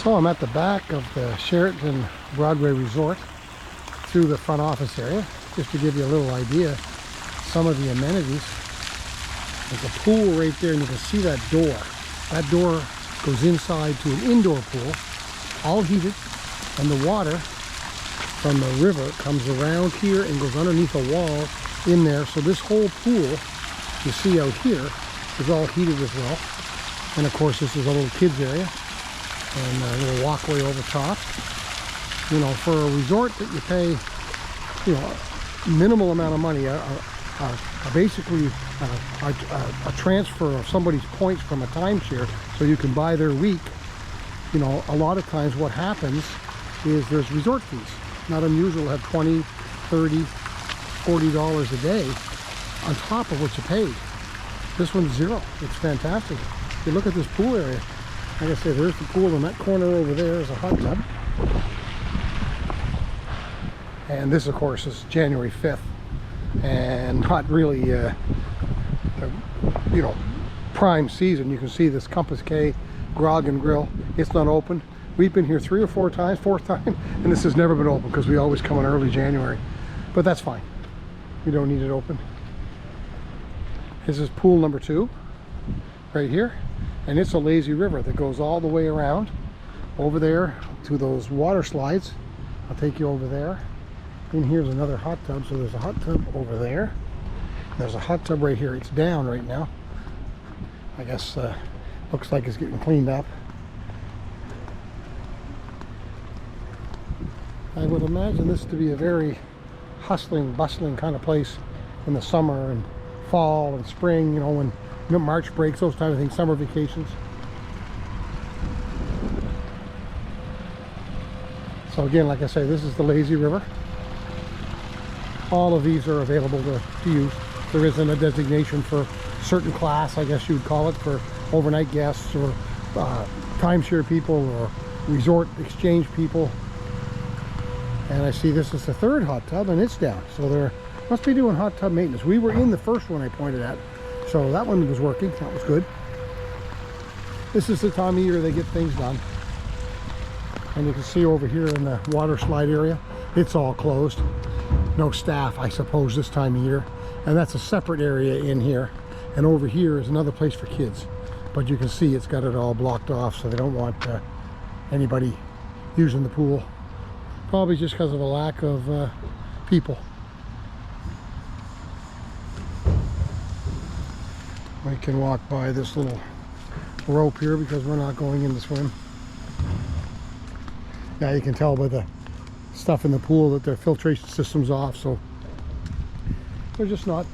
So I'm at the back of the Sheraton Broadway Resort through the front office area, just to give you a little idea some of the amenities. There's a pool right there, and you can see that door. That door goes inside to an indoor pool, all heated, and the water from the river comes around here and goes underneath a wall in there. So this whole pool you see out here is all heated as well. And of course this is a little kids area and a little walkway over top. You know, for a resort that you pay, you know, minimal amount of money, basically a transfer of somebody's points from a timeshare so you can buy their week. You know, a lot of times what happens is there's resort fees. Not unusual to have $20, $30, $40 a day on top of what you paid. This one's zero. It's fantastic. If you look at this pool area, like I said, there's the pool in that corner over there is a hot tub. And this, of course, is January 5th. And not really, you know, prime season. You can see this Compass K Grog and Grill. It's not open. We've been here 3 or 4 times, 4th time, and this has never been open because we always come in early January. But that's fine. We don't need it open. This is pool number 2 right here, and it's a lazy river that goes all the way around over there to those water slides. I'll take you over there. And here's another hot tub. So there's a hot tub over there. There's a hot tub right here. It's down right now. I guess looks like it's getting cleaned up. I would imagine this to be a very hustling, bustling kind of place in the summer and fall and spring, you know, when March breaks, those type of things, summer vacations. So again, like I say, this is the lazy river. All of these are available to use. There isn't a designation for certain class, I guess you would call it, for overnight guests or timeshare people or resort exchange people. And I see this is the 3rd hot tub and it's down. So they're must be doing hot tub maintenance. We were in the first one I pointed at. So that one was working, that was good. This is the time of year they get things done. And you can see over here in the water slide area, it's all closed. No staff, I suppose, this time of year. And that's a separate area in here. And over here is another place for kids. But you can see it's got it all blocked off, so they don't want anybody using the pool. Probably just because of a lack of people. We can walk by this little rope here because we're not going in to swim. Now you can tell by the stuff in the pool that their filtration system's off, so they're just not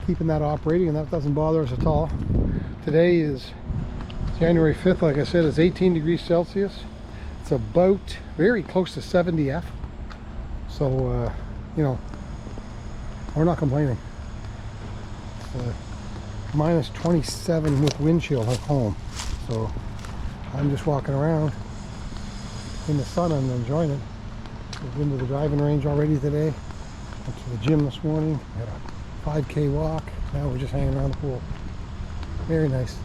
keeping that operating, and that doesn't bother us at all. Today is January 5th, like I said, it's 18 degrees Celsius. It's about very close to 70 F. So, you know, we're not complaining. It's minus 27 with wind chill at home. So I'm just walking around in the sun and enjoying it. We've been to the driving range already today. Went to the gym this morning. Had a 5K walk. Now we're just hanging around the pool. Very nice.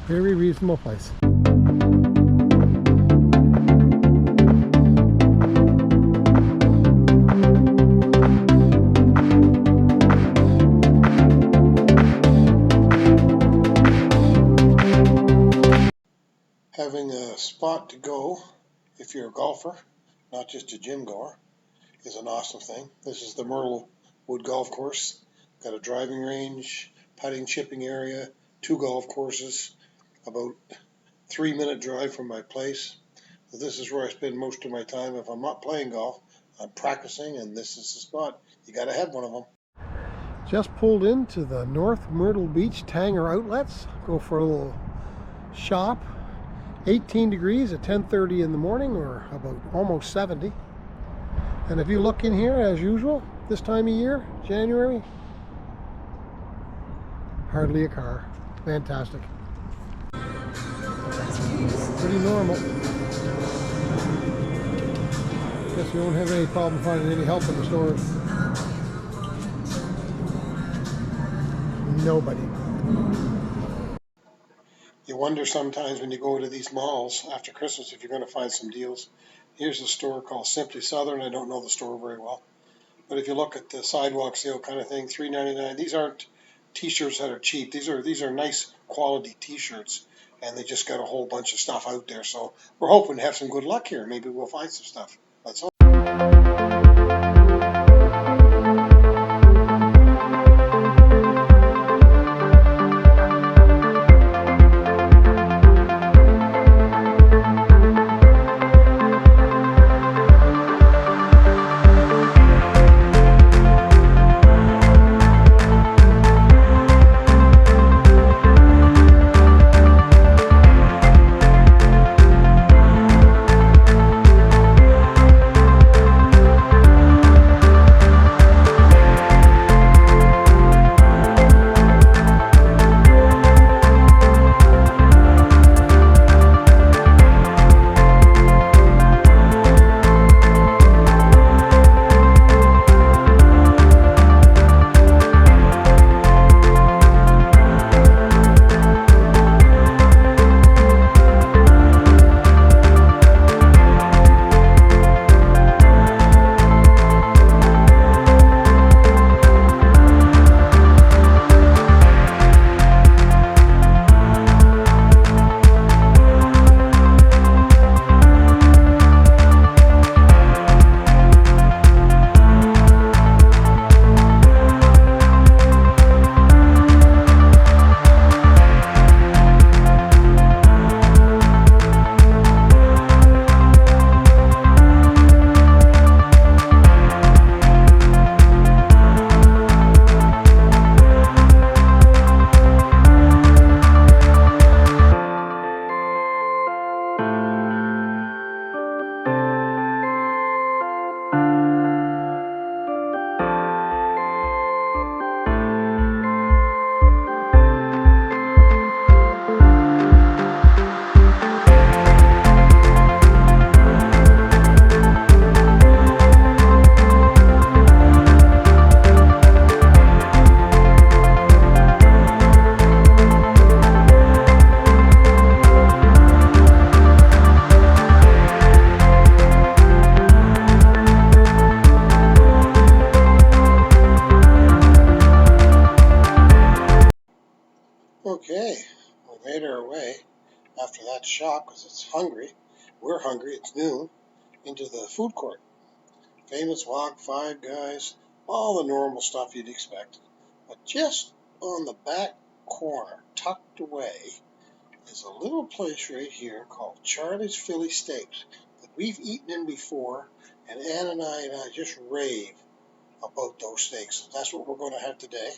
Very reasonable place. Having a spot to go, if you're a golfer, not just a gym goer, is an awesome thing. This is the Myrtle Wood Golf Course. Got a driving range, putting, chipping area, 2 golf courses, about 3-minute drive from my place. So this is where I spend most of my time. If I'm not playing golf, I'm practicing, and this is the spot. You got to have one of them. Just pulled into the North Myrtle Beach Tanger Outlets. Go for a little shop. 18 degrees at 10:30 in the morning, or about almost 70. And if you look in here, as usual, this time of year, January, hardly a car. Fantastic. Pretty normal. Guess we won't have any problem finding any help in the stores. nobody. You wonder sometimes when you go to these malls after Christmas if you're going to find some deals. Here's a store called Simply Southern. I don't know the store very well. But if you look at the sidewalk sale kind of thing, $3.99. These aren't T-shirts that are cheap. These are nice quality T-shirts, and they just got a whole bunch of stuff out there. So we're hoping to have some good luck here. Maybe we'll find some stuff. Let's hope. Okay, we made our way after that shop because it's hungry. We're hungry. It's noon. Into the food court. Famous Wok, Five Guys, all the normal stuff you'd expect. But just on the back corner, tucked away, is a little place right here called Charlie's Philly Steaks that we've eaten in before, and Ann and I just rave about those steaks. So that's what we're going to have today.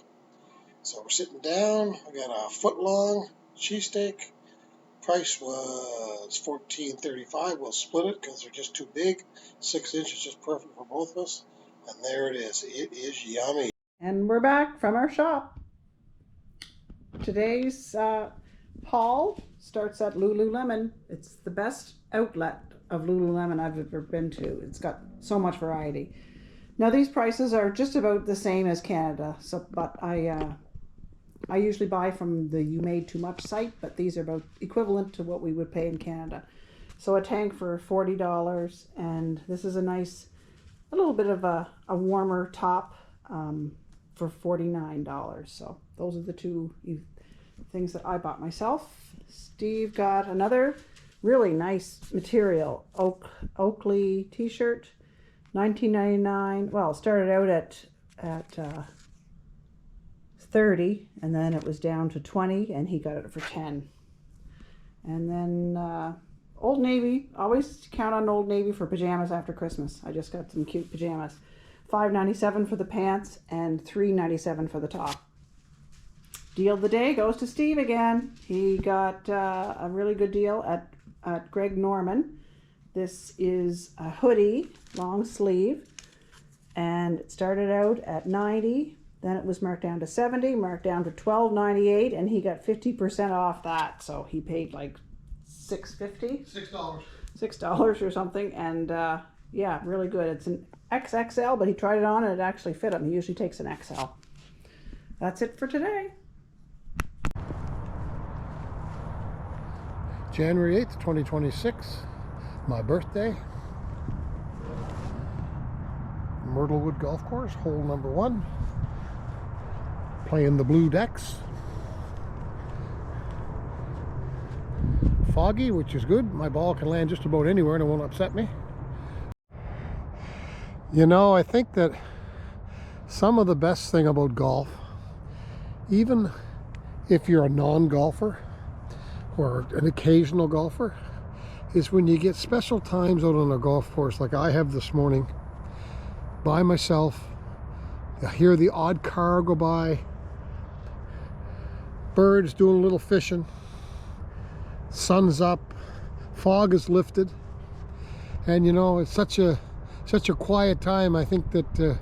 So we're sitting down. We got a foot-long cheesesteak. Price was $14.35. We'll split it because they're just too big. 6 inches is perfect for both of us. And there it is. It is yummy. And we're back from our shop. Today's haul starts at Lululemon. It's the best outlet of Lululemon I've ever been to. It's got so much variety. Now these prices are just about the same as Canada. But I usually buy from the You Made Too Much site, but these are about equivalent to what we would pay in Canada. So a tank for $40, and this is a little bit of a warmer top for $49. So those are the two things that I bought myself. Steve got another really nice material, Oakley t-shirt, $19.99. Well, it started out at 30, and then it was down to 20, and he got it for 10. And then Old Navy, always count on Old Navy for pajamas after Christmas. I just got some cute pajamas. $5.97 for the pants and $3.97 for the top. Deal of the day goes to Steve again. He got a really good deal at Greg Norman. This is a hoodie, long sleeve, and it started out at $90. Then it was marked down to $70, marked down to $12.98, and he got 50% off that. So he paid like $6.50? $6 or something. And yeah, really good. It's an XXL, but he tried it on and it actually fit him. He usually takes an XL. That's it for today. January 8th, 2026, my birthday. Myrtlewood Golf Course, hole number 1. Playing the blue decks. Foggy, which is good. My ball can land just about anywhere and it won't upset me. You know, I think that some of the best thing about golf, even if you're a non-golfer or an occasional golfer, is when you get special times out on a golf course like I have this morning by myself. I hear the odd car go by, birds doing a little fishing, sun's up, fog is lifted, and you know, it's such a quiet time. I think that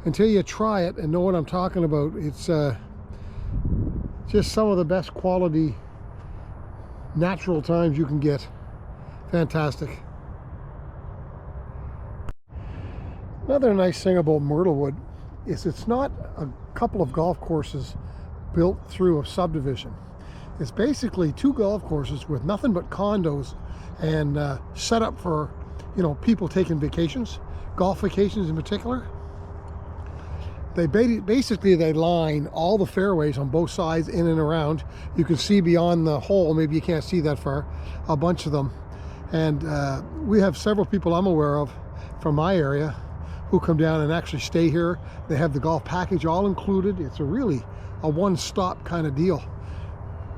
until you try it and know what I'm talking about, it's just some of the best quality natural times you can get. Fantastic. Another nice thing about Myrtlewood is it's not a couple of golf courses built through a subdivision. It's basically 2 golf courses with nothing but condos and set up for, you know, people taking vacations, golf vacations in particular. They basically line all the fairways on both sides in and around. You can see beyond the hole, maybe you can't see that far, a bunch of them. And we have several people I'm aware of from my area who come down and actually stay here. They have the golf package all included. It's really a one-stop kind of deal.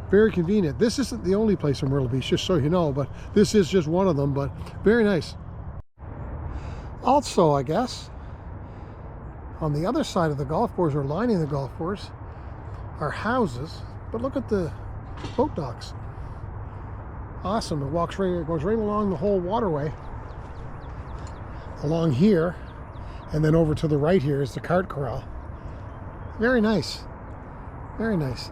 Very convenient. This isn't the only place in Myrtle Beach, just so you know, but this is just one of them, but very nice. Also, I guess, on the other side of the golf course, or lining the golf course, are houses, but look at the boat docks. Awesome. It goes right along the whole waterway, along here, and then over to the right here is the cart corral. Very nice. Very nice.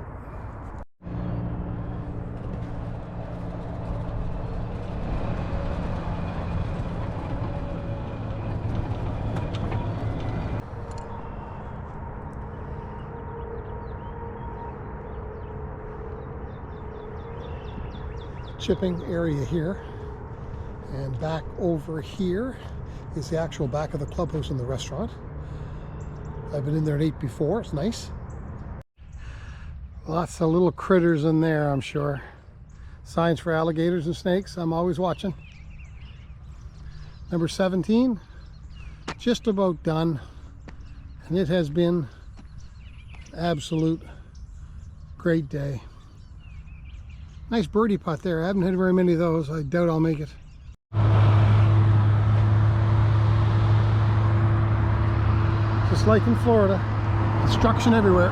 Chipping area here, and back over here is the actual back of the clubhouse and the restaurant. I've been in there and ate before. It's nice. Lots of little critters in there, I'm sure. Signs for alligators and snakes. I'm always watching. Number 17, just about done, and it has been an absolute great day. Nice birdie putt there. I haven't had very many of those. I doubt I'll make it. Just like in Florida, construction everywhere.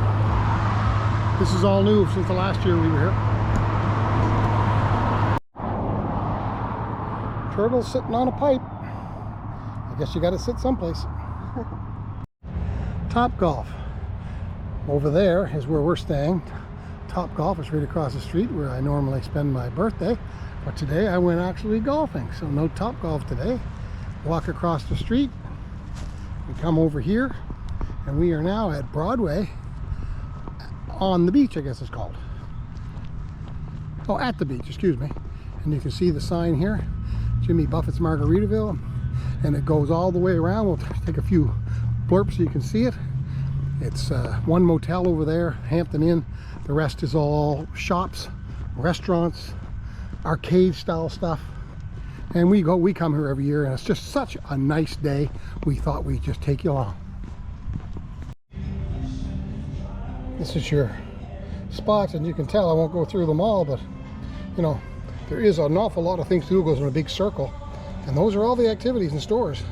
This is all new since the last year we were here. Turtle sitting on a pipe. I guess you got to sit someplace. Top Golf. Over there is where we're staying. Top Golf is right across the street where I normally spend my birthday, but today I went actually golfing, so no Top Golf today. Walk across the street, we come over here, and we are now at Broadway on the beach, I guess it's called. Oh, at the beach, excuse me. And you can see the sign here, Jimmy Buffett's Margaritaville, and it goes all the way around. We'll take a few blurps so you can see it. It's one motel over there, Hampton Inn. The rest is all shops, restaurants, arcade style stuff. And we come here every year, and it's just such a nice day. We thought we'd just take you along. This is your spot, and you can tell I won't go through them all, but you know, there is an awful lot of things to do. It goes in a big circle, and those are all the activities and stores.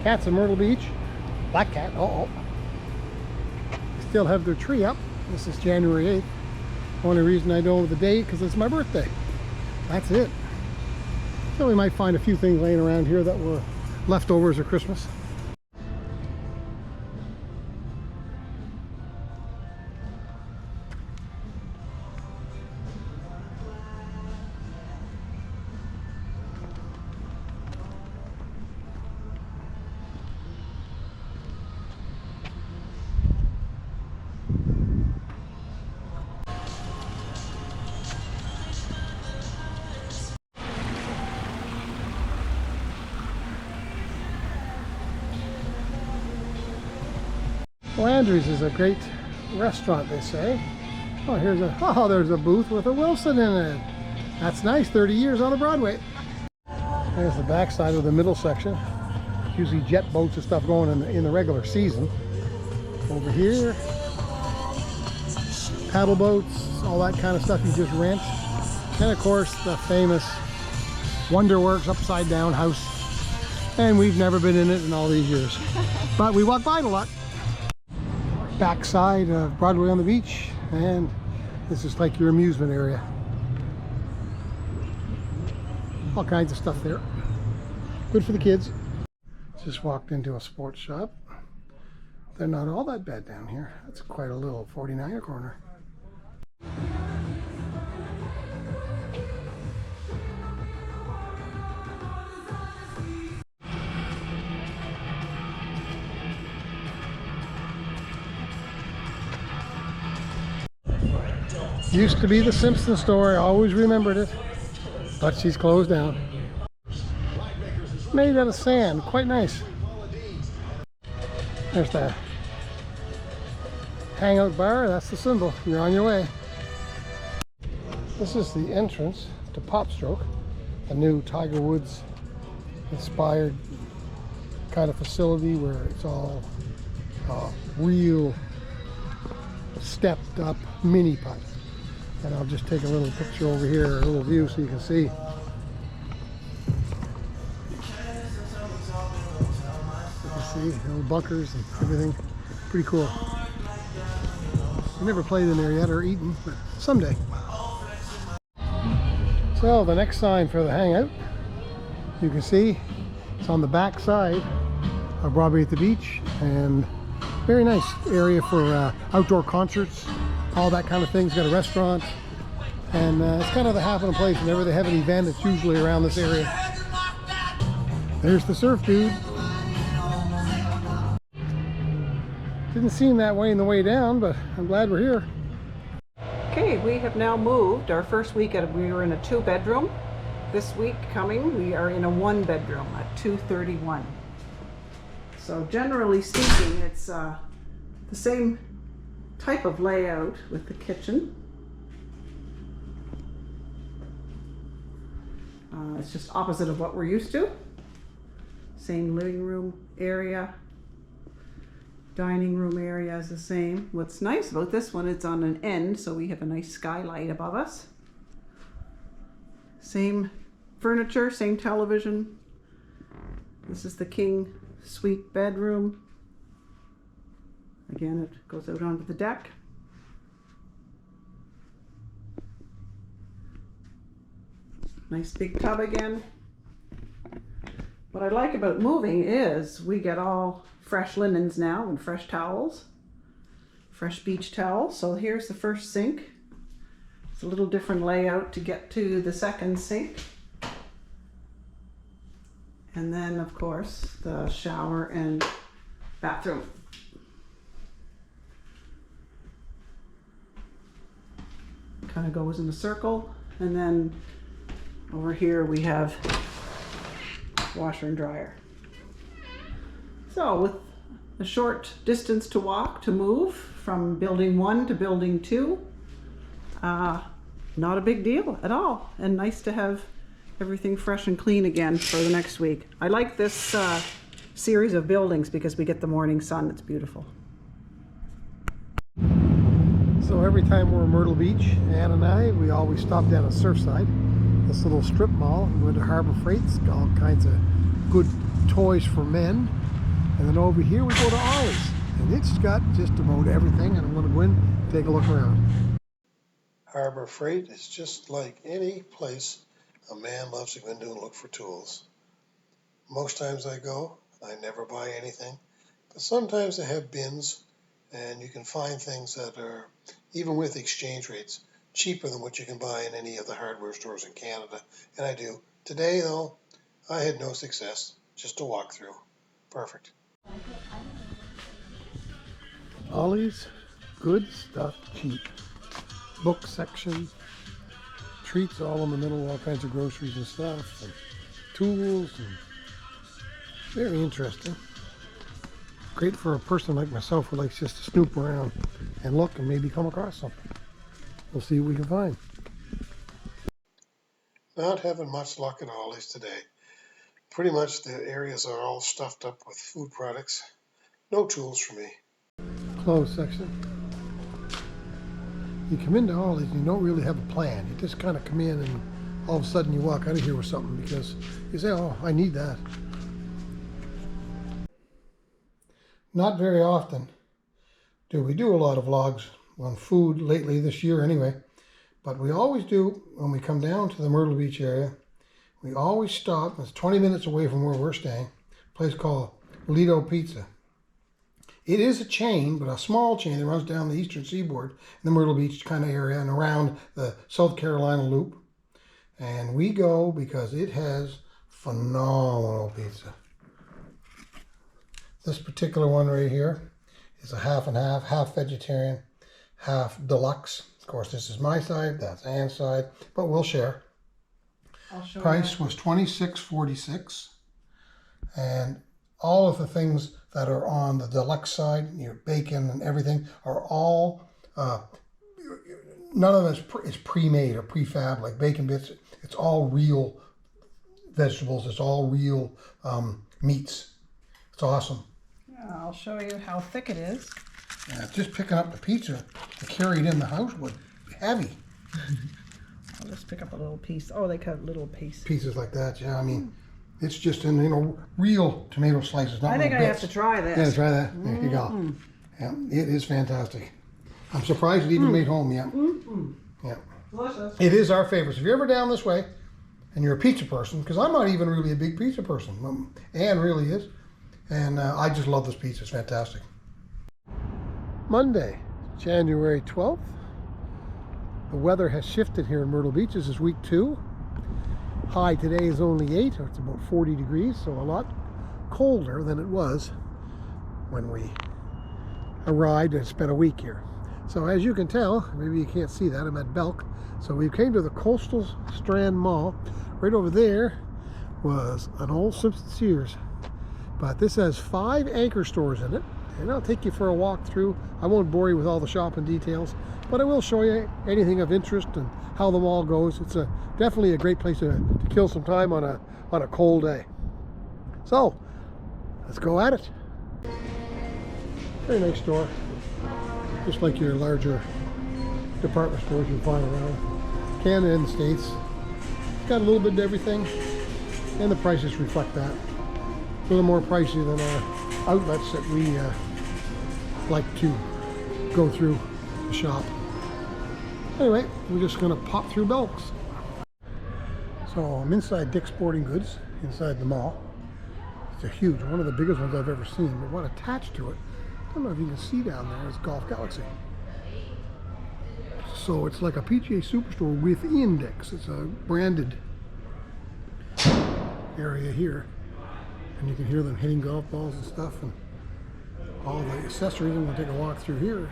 Cats in Myrtle Beach. Black cat. Uh-oh. Still have their tree up. This is January 8th. Only reason I know the date because it's my birthday. That's it. So we might find a few things laying around here that were leftovers of Christmas. Landry's is a great restaurant, they say. Oh, there's a booth with a Wilson in it. That's nice, 30 years on the Broadway. There's the backside of the middle section. Usually jet boats and stuff going in the regular season. Over here, paddle boats, all that kind of stuff you just rent. And of course, the famous Wonderworks upside down house. And we've never been in it in all these years. But we walk by it a lot. Backside of Broadway on the beach, and this is like your amusement area. All kinds of stuff there. Good for the kids. Just walked into a sports shop. They're not all that bad down here. That's quite a little 49er corner. Used to be the Simpson store. I always remembered it, but she's closed down. Made out of sand, quite nice. There's the hangout bar. That's the symbol. You're on your way. This is the entrance to Popstroke, a new Tiger Woods inspired kind of facility where it's all real stepped up mini putt. And I'll just take a little picture over here, a little view so you can see. You can see little bunkers and everything. Pretty cool. I've never played in there yet or eaten, but someday. So the next sign for the hangout, you can see it's on the back side of Broadway at the beach, and very nice area for outdoor concerts, all that kind of thing. It's got a restaurant, and it's kind of the happening place. Whenever they have an event, it's usually around this area. There's the surf dude. Didn't seem that way in the way down, but I'm glad we're here. Okay, we have now moved. Our first week we were in a 2-bedroom. This week coming, we are in a 1-bedroom at 231. So generally speaking, it's the same type of layout with the kitchen. It's just opposite of what we're used to. Same living room area. Dining room area is the same. What's nice about this one, it's on an end, so we have a nice skylight above us. Same furniture, same television. This is the king suite bedroom. Again, it goes out onto the deck. Nice big tub again. What I like about moving is we get all fresh linens now and fresh towels, fresh beach towels. So here's the first sink. It's a little different layout to get to the second sink. And then, of course, the shower and bathroom. Kind of goes in a circle. And then over here we have washer and dryer. So with a short distance to walk to move from building 1 to building 2, not a big deal at all, and nice to have everything fresh and clean again for the next week. I like this series of buildings because we get the morning sun. It's beautiful. So every time we're in Myrtle Beach, Ann and I, we always stop down at Surfside, this little strip mall. We go to Harbor Freight, it's got all kinds of good toys for men. And then over here we go to Ollie's, and it's got just about everything, and I'm going to go in and take a look around. Harbor Freight is just like any place a man loves to go into and look for tools. Most times I go, I never buy anything, but sometimes they have bins, and you can find things that are, even with exchange rates, cheaper than what you can buy in any of the hardware stores in Canada, and I do. Today, though, I had no success, just a walkthrough. Perfect. Ollie's, good stuff cheap. Book section, treats all in the middle, all kinds of groceries and stuff, and tools, and very interesting. Great for a person like myself who likes just to snoop around and look and maybe come across something. We'll see what we can find. Not having much luck at all is today. Pretty much the areas are all stuffed up with food products. No tools for me. Clothes section. You come into all these and you don't really have a plan. You just kind of come in and all of a sudden you walk out of here with something because you say, oh, I need that. Not very often do we do a lot of vlogs on food lately this year anyway, but we always do when we come down to the Myrtle Beach area. We always stop. It's 20 minutes away from where we're staying. A place called Lido Pizza. It is a chain, but a small chain that runs down the eastern seaboard in the Myrtle Beach kind of area and around the South Carolina loop. And we go because it has phenomenal pizza. This particular one right here is a half and half, half vegetarian, half deluxe. Of course, this is my side, that's Anne's side, but we'll share. Price was $26.46, and all of the things that are on the deluxe side, your bacon and everything, are all none of it is pre-made or prefab like bacon bits. It's all real vegetables. It's all real meats. It's awesome. I'll show you how thick it is. Just picking up the pizza to carry it in the house would be heavy. I'll just pick up a little piece. Oh, they cut little pieces like that. Yeah, I mean, it's just in real tomato slices. Not I think I bits. have to try this. Yeah, try that. There you go. Yeah, it is fantastic. I'm surprised it even made home yet. Yeah, Delicious. it is our favorite. So if you're ever down this way and you're a pizza person, because I'm not even really a big pizza person, Anne really is, and I just love this pizza. It's fantastic. Monday, January 12th. The weather has shifted here in Myrtle Beach. This is week 2. High today is only 8, or it's about 40 degrees, so a lot colder than it was when we arrived and spent a week here. So as you can tell, maybe you can't see that, I'm at Belk. So we came to the Coastal Strand Mall. Right over there was an old Simpson Sears. But this has 5 anchor stores in it. And I'll take you for a walk through. I won't bore you with all the shopping details, but I will show you anything of interest and how the mall goes. It's definitely a great place to kill some time on a cold day. So, let's go at it. Very nice store. Just like your larger department stores you find around Canada and the States. It's got a little bit of everything, and the prices reflect that. A little more pricey than our outlets that we like to go through the shop. Anyway, we're just going to pop through Belk's. So I'm inside Dick's Sporting Goods, inside the mall. It's a huge, one of the biggest ones I've ever seen, but what attached to it, I don't know if you can see down there, is Golf Galaxy. So it's like a PGA Superstore within Dick's. It's a branded area here. And you can hear them hitting golf balls and stuff, and all the accessories. I'm going to take a walk through here.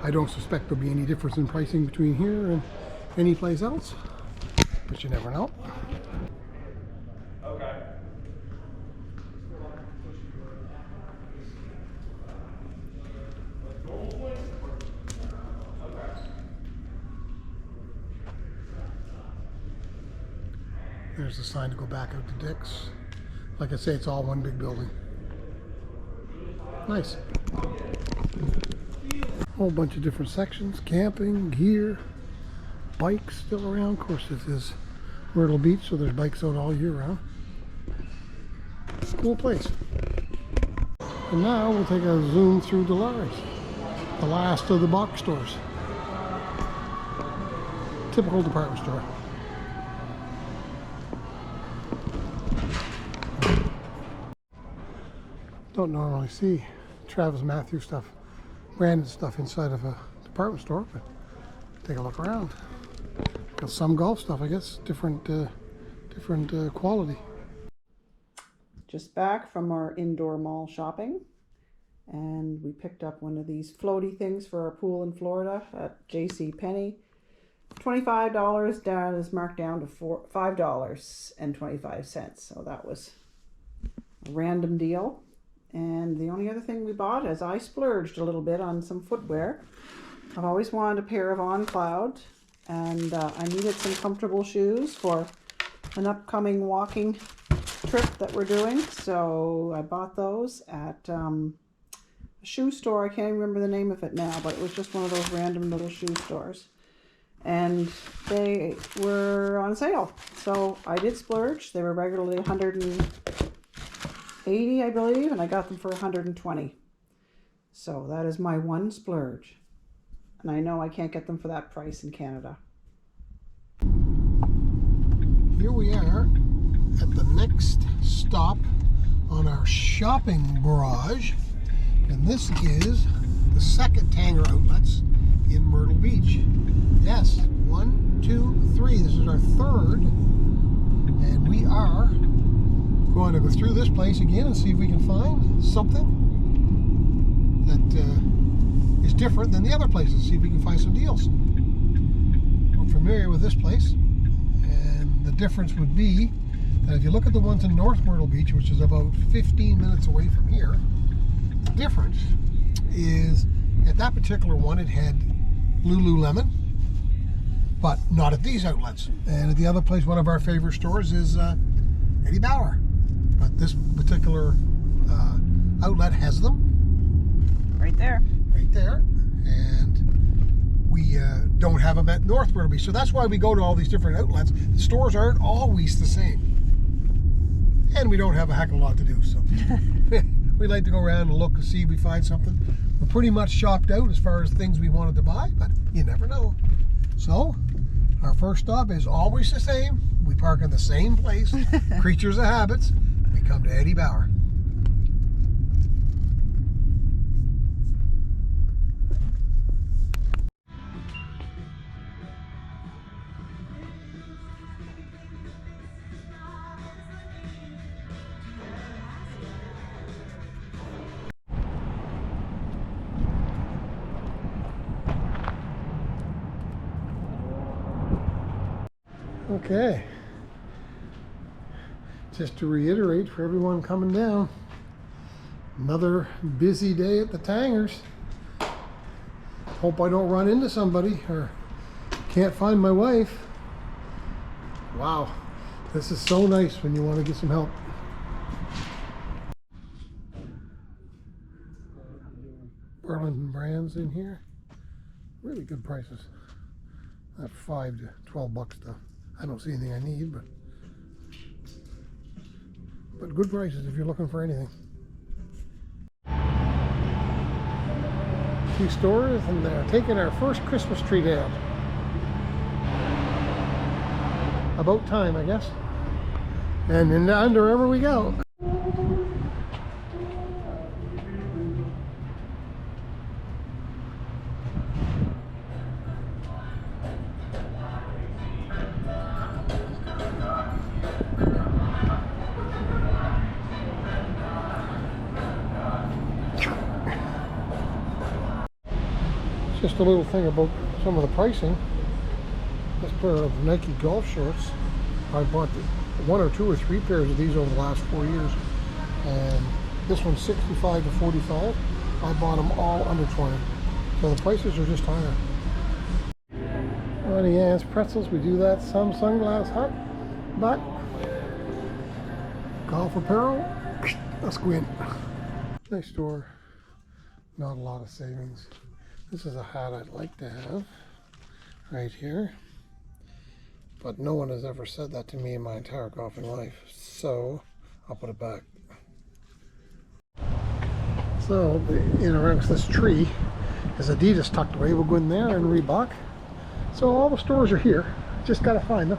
I don't suspect there'll be any difference in pricing between here and any place else, but you never know. Okay. There's the sign to go back out to Dick's. Like I say, it's all one big building. Nice. Whole bunch of different sections, camping, gear, bikes still around. Of course, this is Myrtle Beach, so there's bikes out all year round. Cool place. And now we'll take a zoom through Dilawri's, the last of the box stores. Typical department store. Don't normally see Travis Matthews stuff, branded stuff inside of a department store, but take a look around. Got some golf stuff, I guess, different quality. Just back from our indoor mall shopping, and we picked up one of these floaty things for our pool in Florida at JCPenney. $25 down is marked down to $5.25, so that was a random deal. And the only other thing we bought is I splurged a little bit on some footwear. I've always wanted a pair of On Cloud, and I needed some comfortable shoes for an upcoming walking trip that we're doing. So I bought those at a shoe store. I can't even remember the name of it now, but it was just one of those random little shoe stores. And they were on sale. So I did splurge. They were regularly $180, I believe, and I got them for $120. So that is my one splurge. And I know I can't get them for that price in Canada. Here we are at the next stop on our shopping barrage, and this is the second Tanger Outlets in Myrtle Beach. Yes, 1, 2, 3. This is our third, and we are going to go through this place again and see if we can find something that is different than the other places. See if we can find some deals. We're familiar with this place, and the difference would be that if you look at the ones in North Myrtle Beach, which is about 15 minutes away from here, the difference is at that particular one it had Lululemon, but not at these outlets. And at the other place, one of our favorite stores is Eddie Bauer, but this particular outlet has them Right there. right there, and we don't have them at North Myrtle Beach. So that's why we go to all these different outlets. The stores aren't always the same, and we don't have a heck of a lot to do, so we like to go around and look and see if we find something. We're pretty much shopped out as far as things we wanted to buy, but you never know. So our first stop is always the same. We park in the same place. Creatures of habits. We come to Eddie Bauer. Okay, just to reiterate for everyone coming down, another busy day at the Tangers. Hope I don't run into somebody or can't find my wife. Wow, this is so nice when you want to get some help. Burlington brands in here, really good prices. At $5 to $12 stuff. I don't see anything I need, but good prices if you're looking for anything. A few stores, and they're taking our first Christmas tree down. About time, I guess. And in Under Armour we go. Just a little thing about some of the pricing. This pair of Nike golf shorts, I bought 1 or 2 or 3 pairs of these over the last 4 years, and this one's $65 to $45. I bought them all under $20, so the prices are just higher. Honey Ann's pretzels, we do that some. Sunglass Hut, but golf apparel, let's go in. Nice store, not a lot of savings. This is a hat I'd like to have right here, but no one has ever said that to me in my entire golfing life, so I'll put it back. So in amongst this tree is Adidas tucked away. We'll go in there and Reebok. So all the stores are here, just gotta find them.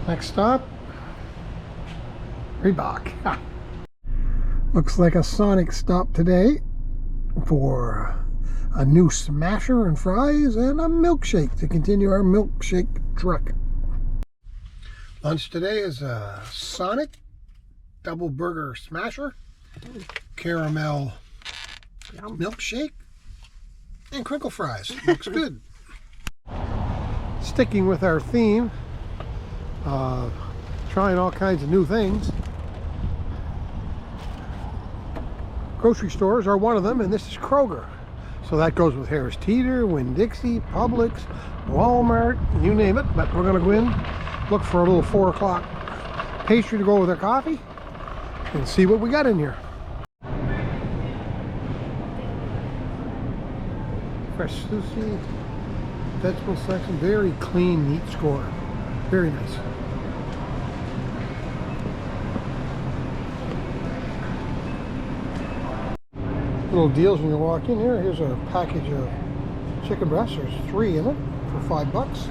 Next stop, Reebok. Looks like a Sonic stop today for a new smasher and fries and a milkshake to continue our milkshake trek. Lunch today is a Sonic double burger smasher, caramel milkshake, and crinkle fries. Looks good. Sticking with our theme trying all kinds of new things. Grocery stores are one of them, and this is Kroger. So that goes with Harris Teeter, Winn-Dixie, Publix, Walmart, you name it. But we're gonna go in, look for a little 4 o'clock pastry to go with our coffee, and see what we got in here. Fresh sushi, vegetable section, very clean, neat score. Very nice. Little deals when you walk in here. Here's a package of chicken breasts. There's 3 in it for $5.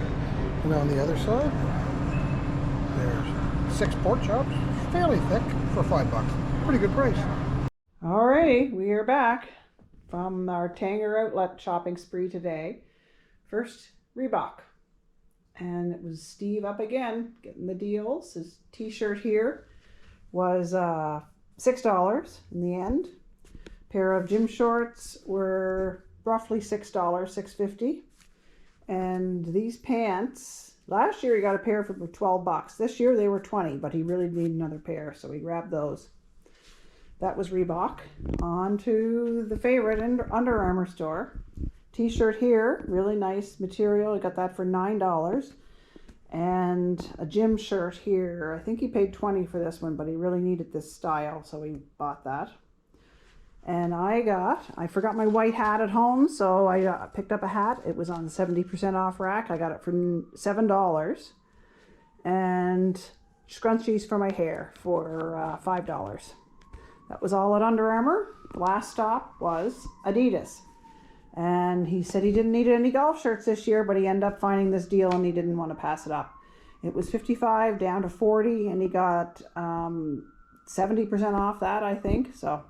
And on the other side, there's 6 pork chops, fairly thick, for $5. Pretty good price. Alrighty, we are back from our Tanger outlet shopping spree today. First, Reebok. And it was Steve up again, getting the deals. His t-shirt here was $6 in the end. Pair of gym shorts were roughly $6, $6.50. And these pants, last year he got a pair for $12. This year they were $20, but he really needed another pair, so he grabbed those. That was Reebok. On to the favorite Under Armour store. T-shirt here, really nice material. I got that for $9. And a gym shirt here. I think he paid $20 for this one, but he really needed this style, so he bought that. And I forgot my white hat at home, so I picked up a hat. It was on 70% off rack. I got it for $7. And scrunchies for my hair for $5. That was all at Under Armour. The last stop was Adidas. And he said he didn't need any golf shirts this year, but he ended up finding this deal and he didn't want to pass it up. It was $55 down to $40, and he got 70% off that, I think. So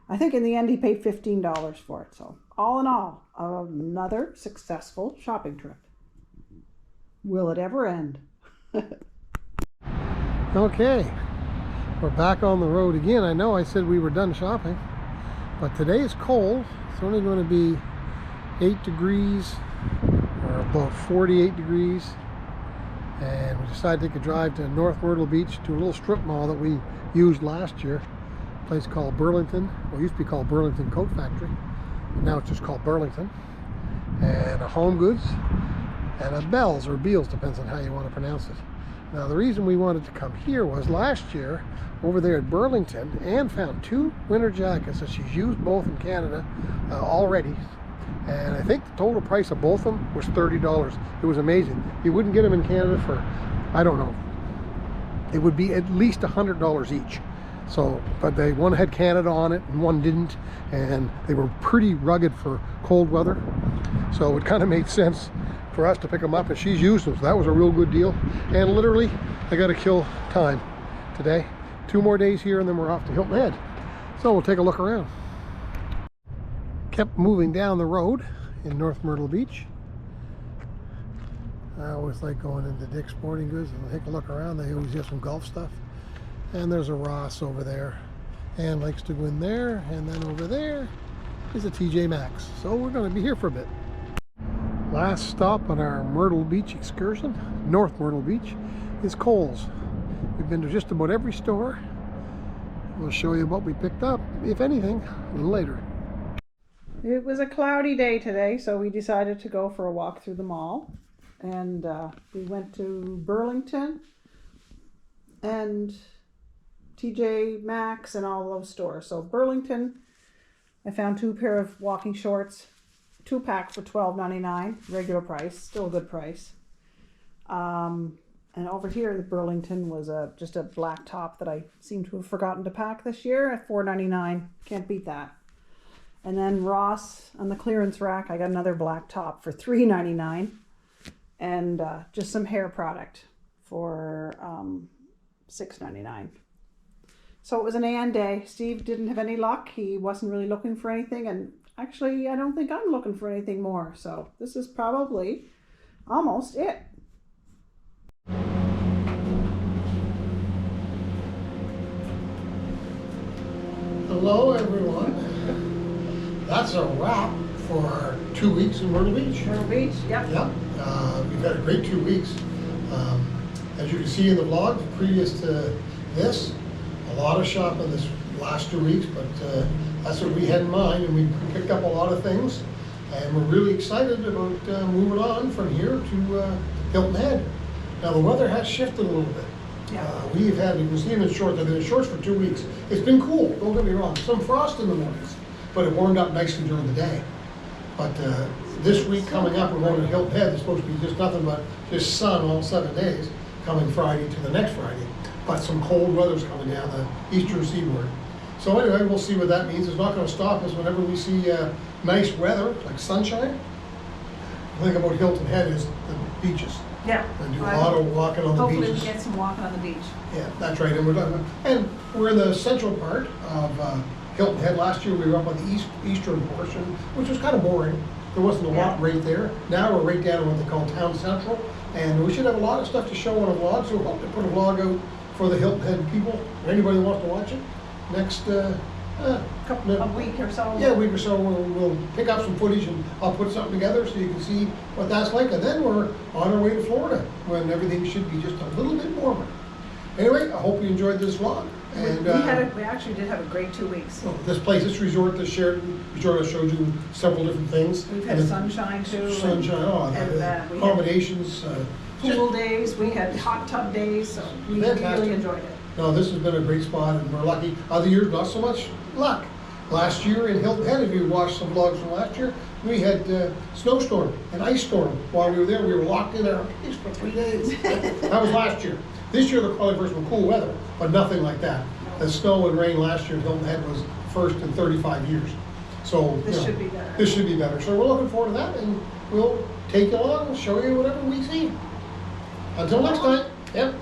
I think in the end he paid $15 for it. So all in all, another successful shopping trip. Will it ever end? Okay, we're back on the road again. I know I said we were done shopping, but today is cold. It's only going to be 8 degrees, or about 48 degrees. And we decided to take a drive to North Myrtle Beach, to a little strip mall that we used last year. A place called Burlington. Well, it used to be called Burlington Coat Factory, but now it's just called Burlington. And a Home Goods and a Bells, or Beals, depends on how you want to pronounce it. Now, the reason we wanted to come here was last year over there at Burlington, Anne found 2 winter jackets that she's used both in Canada already. And I think the total price of both of them was $30. It was amazing. You wouldn't get them in Canada for, I don't know, it would be at least $100 each. So, but one had Canada on it and one didn't, and they were pretty rugged for cold weather. So it kind of made sense for us to pick them up, and she's used them, so that was a real good deal. And literally, I got to kill time today. 2 more days here, and then we're off to Hilton Head. So we'll take a look around. Kept moving down the road in North Myrtle Beach. I always like going into Dick's Sporting Goods and take a look around. They always have some golf stuff. And there's a Ross over there. Anne likes to go in there, and then over there is a TJ Maxx. So we're going to be here for a bit. Last stop on our Myrtle Beach excursion, North Myrtle Beach, is Kohl's. We've been to just about every store. We'll show you what we picked up, if anything, a little later. It was a cloudy day today, so we decided to go for a walk through the mall. And we went to Burlington and TJ Maxx and all those stores. So Burlington, I found 2 pair of walking shorts, 2-pack for $12.99, regular price, still a good price. And over here at Burlington was just a black top that I seem to have forgotten to pack this year at $4.99. Can't beat that. And then Ross, on the clearance rack, I got another black top for $3.99, and just some hair product for $6.99. So it was an Ann day. Steve didn't have any luck. He wasn't really looking for anything, and actually I don't think I'm looking for anything more. So this is probably almost it. Hello everyone. That's a wrap for our 2 weeks in Myrtle Beach. Myrtle Beach, yep. Yep. We've had a great 2 weeks. As As you can see in the vlog previous to this, a lot of shopping this last 2 weeks, but that's what we had in mind, and we picked up a lot of things, and we're really excited about moving on from here to Hilton Head. Now the weather has shifted a little bit. Yeah. We've had, you can see in the shorts, I've been in shorts for 2 weeks. It's been cool, don't get me wrong, some frost in the mornings, but it warmed up nicely during the day. But this week coming up, we're going to Hilton Head. It's supposed to be just nothing but just sun all 7 days, coming Friday to the next Friday. But some cold weather's coming down the eastern seaboard. So anyway, we'll see what that means. It's not going to stop us whenever we see nice weather, like sunshine. The thing about Hilton Head is the beaches. Yeah. We do a lot of walking on the beaches. Hopefully we get some walking on the beach. Yeah, that's right. And we're in the central part of Hilton Head. Last year we were up on the eastern portion, which was kind of boring. There wasn't a lot right there. Now we're right down in what they call Town Central, and we should have a lot of stuff to show on a vlog. So we'll hope to put a vlog out for the Hilton Head people, or anybody who wants to watch it. Next A week or so. yeah, a week or so, we'll pick up some footage and I'll put something together so you can see what that's like. And then we're on our way to Florida when everything should be just a little bit warmer. Anyway, I hope you enjoyed this vlog. And we actually did have a great 2 weeks. this place, this resort, the Sheraton Resort, I showed you several different things. We've had sunshine too. Sunshine, and we had accommodations. pool days, we had hot tub days, so we Fantastic. really enjoyed it. No, this has been a great spot, and we're lucky. Other years, not so much luck. Last year in Hilton Head, if you watched some vlogs from last year, we had snowstorm and ice storm while we were there. We were locked in our place for 3 days. That was last year. This year they're calling for some cool weather, but nothing like that. The snow and rain last year in Hilton Head was first in 35 years. So This should be better. This should be better. So we're looking forward to that, and we'll take you along and show you whatever we see. Until next time. Yep.